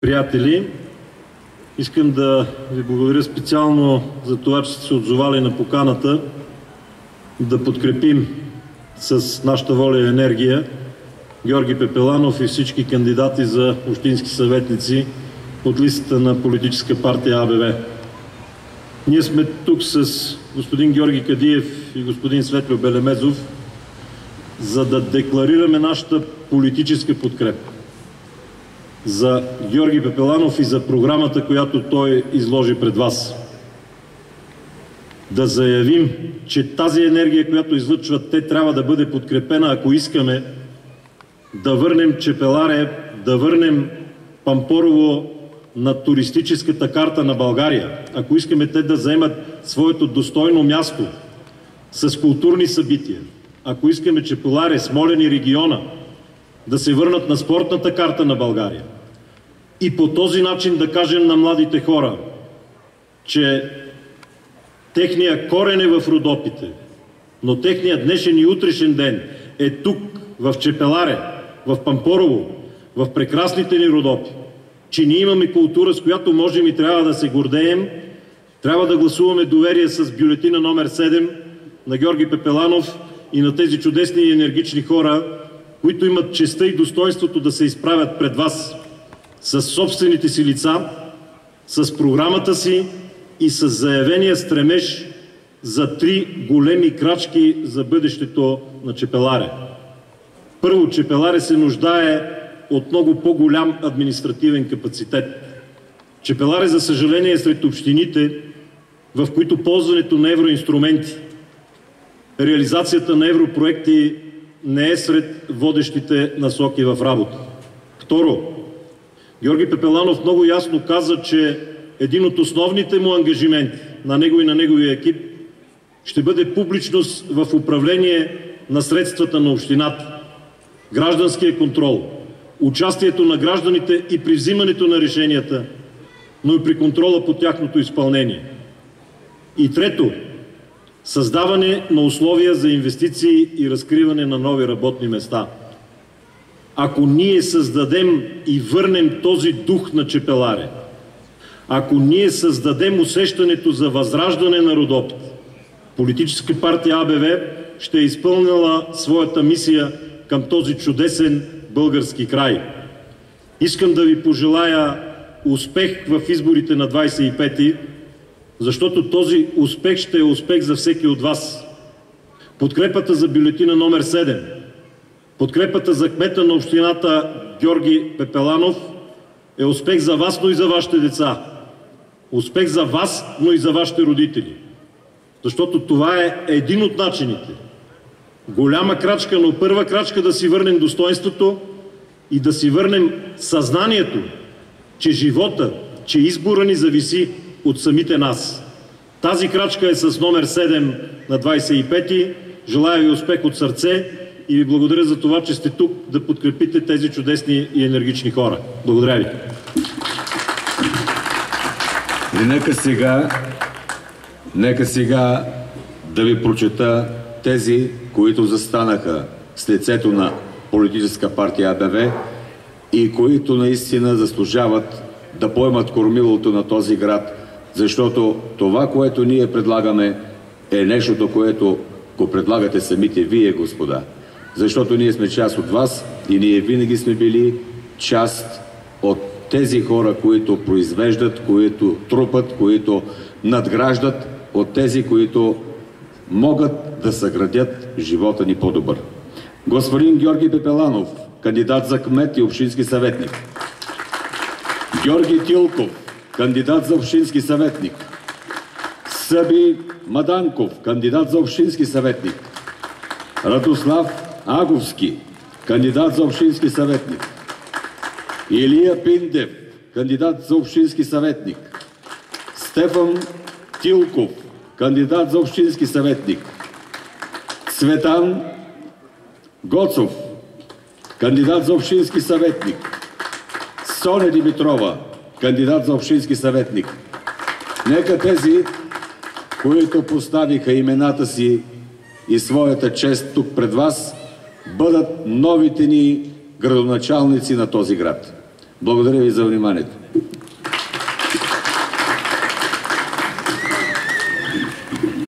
Приятели, искам да ви благодаря специално за това, че сте се отзовали на поканата да подкрепим с нашата воля и енергия Георги Пепеланов и всички кандидати за общински съветници от листата на политическа партия АБВ. Ние сме тук с господин Георги Кадиев и господин Светлио Белемезов, за да декларираме нашата политическа подкрепа за Георги Пепеланов и за програмата, която той изложи пред вас. Да заявим, че тази енергия, която излъчват те, трябва да бъде подкрепена, ако искаме да върнем Чепеларе, да върнем Пампорово на туристическата карта на България, ако искаме те да заемат своето достойно място с културни събития, ако искаме Чепеларе, Смолян и региона да се върнат на спортната карта на България и по този начин да кажем на младите хора, че техния корен е в Родопите, но техният днешен и утрешен ден е тук, в Чепеларе, в Пампорово, в прекрасните ни Родопи, че ние имаме култура, с която можем и трябва да се гордеем. Трябва да гласуваме доверие с бюлетина номер 7 на Георги Пепеланов и на тези чудесни и енергични хора, които имат честта и достойнството да се изправят пред вас с собствените си лица, с програмата си и с заявения стремеж за 3 големи крачки за бъдещето на Чепеларе. Първо, Чепеларе се нуждае от много по-голям административен капацитет. Чепеларе, за съжаление, е сред общините, в които ползването на евроинструменти, реализацията на европроекти не е сред водещите насоки в работа. Второ, Георги Пепеланов много ясно каза, че един от основните му ангажименти на него и на неговия екип ще бъде публичност в управление на средствата на общината, гражданския контрол, участието на гражданите и при взимането на решенията, но и при контрола по тяхното изпълнение. И трето, създаване на условия за инвестиции и разкриване на нови работни места. Ако ние създадем и върнем този дух на Чепеларе, ако ние създадем усещането за възраждане на Родопите, политическа партия АБВ ще е изпълнила своята мисия към този чудесен български край. Искам да ви пожелая успех в изборите на 25-ти, защото този успех ще е успех за всеки от вас. Подкрепата за бюлетина номер 7, подкрепата за кмета на общината Георги Пепеланов е успех за вас, но и за вашите деца. Успех за вас, но и за вашите родители. Защото това е един от начините. Голяма крачка, но първа крачка да си върнем достоинството и да си върнем съзнанието, че живота, че избора ни зависи от самите нас. Тази крачка е с номер 7 на 25-ти. Желая ви успех от сърце и ви благодаря за това, че сте тук да подкрепите тези чудесни и енергични хора. Благодаря ви. И нека сега да ви прочета тези, които застанаха с лицето на политическа партия АБВ и които наистина заслужават да поемат кормилото на този град, защото това, което ние предлагаме, е нещото, което го предлагате самите вие, господа. Защото ние сме част от вас и ние винаги сме били част от тези хора, които произвеждат, които трупат, които надграждат, от тези, които могат да съградят живота ни по-добър. Господин Георги Пепеланов, кандидат за кмет и общински съветник. Георги Тилков, кандидат за общински съветник. Съби Маданков, кандидат за общински съветник. Радослав Аговски, кандидат за общински съветник. Илия Пиндев, кандидат за общински съветник. Стефан Тилков, кандидат за общински съветник. Цветан Гоцов, кандидат за общински съветник. Соня Димитрова, кандидат за общински съветник. Нека тези, които поставиха имената си и своята чест тук пред вас, бъдат новите ни градоначалници на този град. Благодаря ви за вниманието.